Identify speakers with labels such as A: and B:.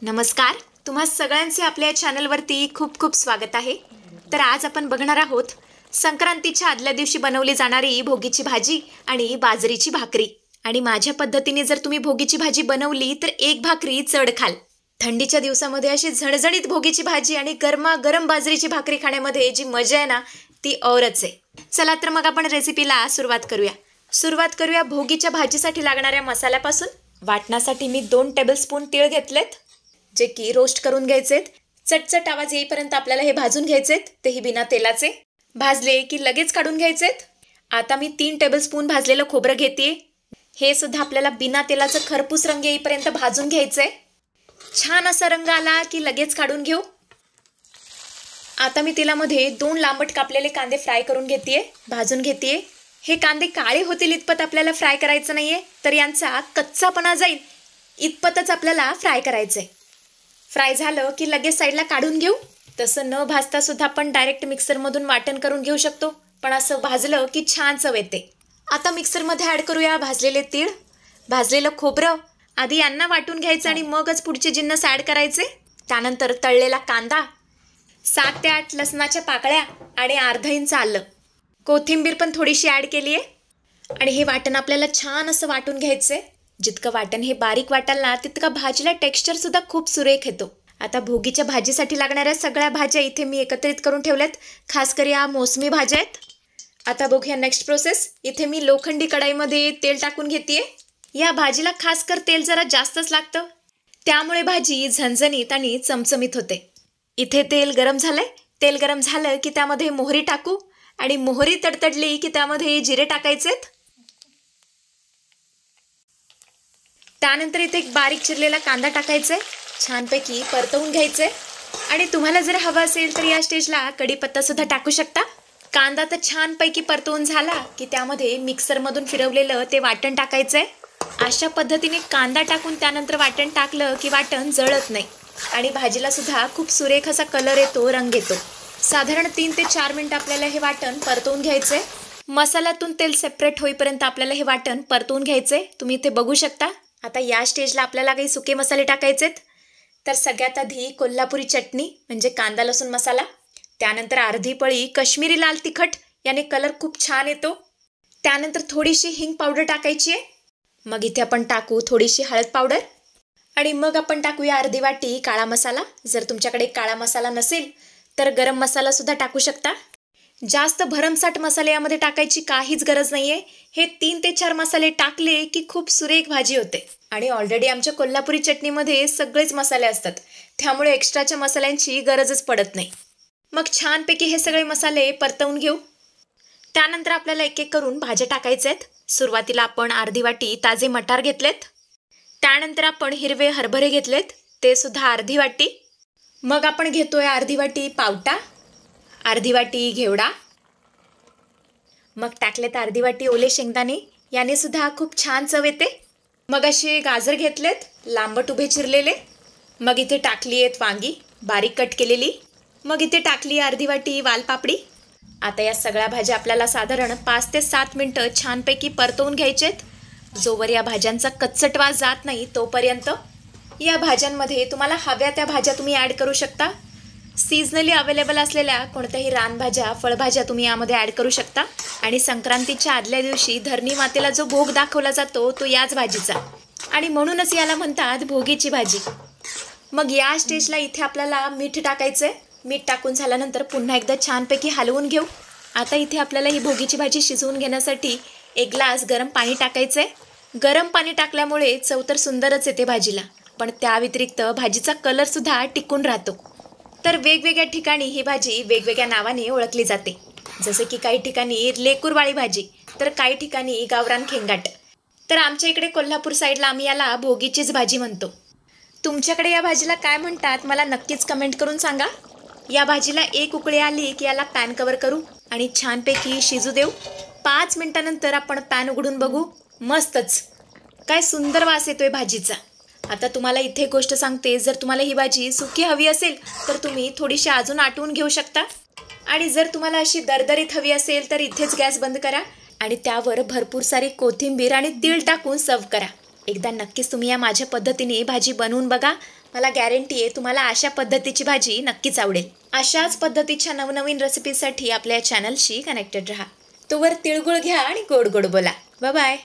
A: नमस्कार, तुम्हा सगळ्यांचे आपल्या चॅनलवरती खूप खूप स्वागत आहे। तर आज आपण बघणार आहोत संक्रांतीच्या आदल्या दिवशी बनवली जाणारी भोगीची भाजी आणि बाजरीची भाकरी। आणि माझ्या पद्धतीने जर तुम्ही भोगीची भाजी बनवली तर एक भाकरी चढ खाल। थंडीच्या दिवसामध्ये अशी झणझणीत भोगीची भाजी आणि गरमागरम बाजरीची भाकरी खाण्यामध्ये जी मजा आहे ना ती औरच आहे। चला तर मग आपण रेसिपीला सुरुवात करूया भोगीच्या भाजीसाठी लागणाऱ्या मसाल्यापासून। वाटण्यासाठी मी 2 टेबलस्पून तीळ घेतलेत, जे की रोस्ट करून घ्यायचेत। चटचट आवाज येईपर्यंत आपल्याला हे भाजून घ्यायचेत, तेही बिना तेलाचे। भाजले की लगेच काढून घ्यायचेत। आता मी 3 टेबलस्पून भाजलेलं खोबरं घेतेय, हे सुद्धा आपल्याला बिना तेलाचं खरपूस रंग येईपर्यंत भाजून घ्यायचंय। छान असा रंग आला की लगेच काढून घेऊ। आता मी तेलामध्ये 2 लांबट कापलेले कांदे फ्राय करून घेतेय, भाजून घेतेय। हे कांदे काळे होतील इतपत आपल्याला फ्राय करायचं नाहीये, तर यांचा कच्चापणा जाईल इतपतच आपल्याला फ्राय करायचंय। फ्राय झालं की लगेच साईडला काढून घेऊ। तसं न भाजता सुद्धा आपण डायरेक्ट मिक्सरमधून वाटण करून घेऊ शकतो, पण असं भाजलं की छान चव येते। आता मिक्सरमध्ये ॲड करूया भाजलेले तीळ, भाजलेलं खोबरं। आधी यांना वाटून घ्यायचं आणि मगच पुढचे जिन्नस ॲड करायचे। त्यानंतर तळलेला कांदा, 7 ते 8 लसणाच्या पाकळ्या आणि अर्धा इंच आलं, कोथिंबीर पण थोडीशी ॲड केली आहे। आणि हे वाटण आपल्याला छान असं वाटून घ्यायचंय। जितकं वाटण हे बारीक वाटाल ना तितका भाजीला टेक्स्चर सुद्धा खूप सुरेख येतो। आता भोगीच्या भाजीसाठी लागणाऱ्या सगळ्या भाज्या इथे मी एकत्रित करून ठेवल्यात, खास कर या मोसमी भाज्या आहेत। आता बघूया नेक्स्ट प्रोसेस। इथे मी लोखंडी कढाईमध्ये तेल टाकून घेतेय। या भाजीला खास कर तेल जरा जास्तच लागतं, त्यामुळे भाजी झणझणीत आणि चमचमीत होते। इथे तेल गरम झालंय। तेल गरम झालं की त्यामध्ये मोहरी टाकू आणि मोहरी तडतडली की त्यामध्ये जिरे टाकायचेत। त्यानंतर इथे एक बारीक चिरलेला कांदा टाकायचाय, छानपैकी परतवून घ्यायचंय। आणि तुम्हाला जर हवं असेल तर या स्टेजला कढीपत्ता सुद्धा टाकू शकता। कांदा तर छानपैकी परतवून झाला की त्यामध्ये मिक्सरमधून फिरवलेलं ते वाटण टाकायचंय। अशा पद्धतीने कांदा टाकून त्यानंतर वाटण टाकलं की वाटण जळत नाही आणि भाजीला सुद्धा खूप सुरेख असा कलर येतो, रंग येतो। साधारण 3 ते 4 मिनिट आपल्याला हे वाटण परतवून घ्यायचंय। मसाल्यातून तेल सेपरेट होईपर्यंत आपल्याला हे वाटण परतवून घ्यायचंय, तुम्ही इथे बघू शकता। आता या स्टेजला आपल्याला काही सुके मसाले टाकायचेत। तर सगळ्यात आधी कोल्हापुरी चटणी म्हणजे कांदा लसूण मसाला, त्यानंतर अर्धी पळी कश्मीरी लाल तिखट, याने कलर खूप छान येतो। त्यानंतर थोडीशी हिंग पावडर टाकायची आहे। मग इथे आपण टाकू थोडीशी हळद पावडर आणि मग आपण टाकूया अर्धी वाटी काळा मसाला। जर तुमच्याकडे काळा मसाला नसेल तर गरम मसाला सुद्धा टाकू शकता। जास्त भरमसाठ मसाले यामध्ये टाकायची काहीच गरज नाहीये। हे 3 ते 4 मसाले टाकले की खूप सुरेख भाजी होते। आणि ऑलरेडी आमच्या कोल्हापुरी चटणीमध्ये सगळेच मसाले असतात, त्यामुळे एक्स्ट्राच्या मसाल्यांची गरजच पडत नाही। मग छानपैकी हे सगळे मसाले परतवून घेऊ। त्यानंतर आपल्याला एक एक करून भाज्या टाकायच्या आहेत। सुरुवातीला आपण अर्धी वाटी ताजे मटार घेतलेत, त्यानंतर आपण हिरवे हरभरे घेतलेत, ते सुद्धा अर्धी वाटी। मग आपण घेतोय अर्धी वाटी पावटा, अर्धी वाटी घेवडा, मग टाकलेत अर्धी वाटी ओले शेंगदाणे, याने सुद्धा खूप छान चव येते। मग असे गाजर घेतलेत लांबट उभे चिरलेले। मग इथे टाकली आहेत वांगी बारीक कट केलेली। मग इथे टाकली अर्धी वाटी वालपापडी। आता या सगळ्या भाज्या आपल्याला साधारण 5 ते 7 मिनिटं छानपैकी परतवून घ्यायचेत, जोवर या भाज्यांचा कच्चट वास जात नाही तोपर्यंत। या भाज्यांमध्ये तुम्हाला हव्या त्या भाज्या तुम्ही ॲड करू शकता। सीजनली अवेलेबल असलेल्या कोणत्याही रानभाज्या, फळभाज्या तुम्ही यामध्ये ॲड करू शकता। आणि संक्रांतीच्या आदल्या दिवशी धरणी मातेला जो भोग दाखवला जातो तो याच भाजीचा, आणि म्हणूनच याला म्हणतात भोगीची भाजी। मग या स्टेजला इथे आपल्याला मीठ टाकायचंय। मीठ टाकून झाल्यानंतर पुन्हा एकदा छानपैकी हलवून घेऊ। आता इथे आपल्याला ही भोगीची भाजी शिजवून घेण्यासाठी 1 ग्लास गरम पाणी टाकायचंय। गरम पाणी टाकल्यामुळे चव तर सुंदरच येते भाजीला, पण त्या व्यतिरिक्त भाजीचा कलर सुद्धा टिकून राहतो। तर वेगवेगळ्या ठिकाणी ही भाजी वेगवेगळ्या नावाने ओळखली जाते, जसे की काही ठिकाणी लेकुरवाळी भाजी, तर काही ठिकाणी गावरान खेंगाट। तर आमच्या इकडे कोल्हापूर साईडला आम्ही याला भोगीचीच भाजी म्हणतो। तुमच्याकडे या भाजीला काय म्हणतात मला नक्कीच कमेंट करून सांगा। या भाजीला एक उकळी आली की याला पॅन कव्हर करू आणि छानपैकी शिजू देऊ। 5 मिनिटानंतर आपण पॅन उघडून बघू, मस्तच काय सुंदर वास येतोय भाजीचा। आता तुम्हाला इथे गोष्ट सांगते, जर तुम्हाला ही भाजी सुकी हवी असेल तर तुम्ही थोडीशी अजून आटवून घेऊ शकता, आणि जर तुम्हाला अशी दरदरीत हवी असेल तर इथेच गॅस बंद करा आणि त्यावर भरपूर सारी कोथिंबीर आणि तीळ टाकून सर्व करा। एकदा नक्कीच तुम्ही या माझ्या पद्धतीने भाजी बनवून बघा मला गॅरंटी आहे तुम्हाला अशा पद्धतीची भाजी नक्कीच आवडेल. अशाच पद्धतीच्या नवनवीन रेसिपीसाठी आपल्या चॅनलशी कनेक्टेड राहा. तोवर तिळगुळ घ्या आणि गोड गोड बोला. Bye bye.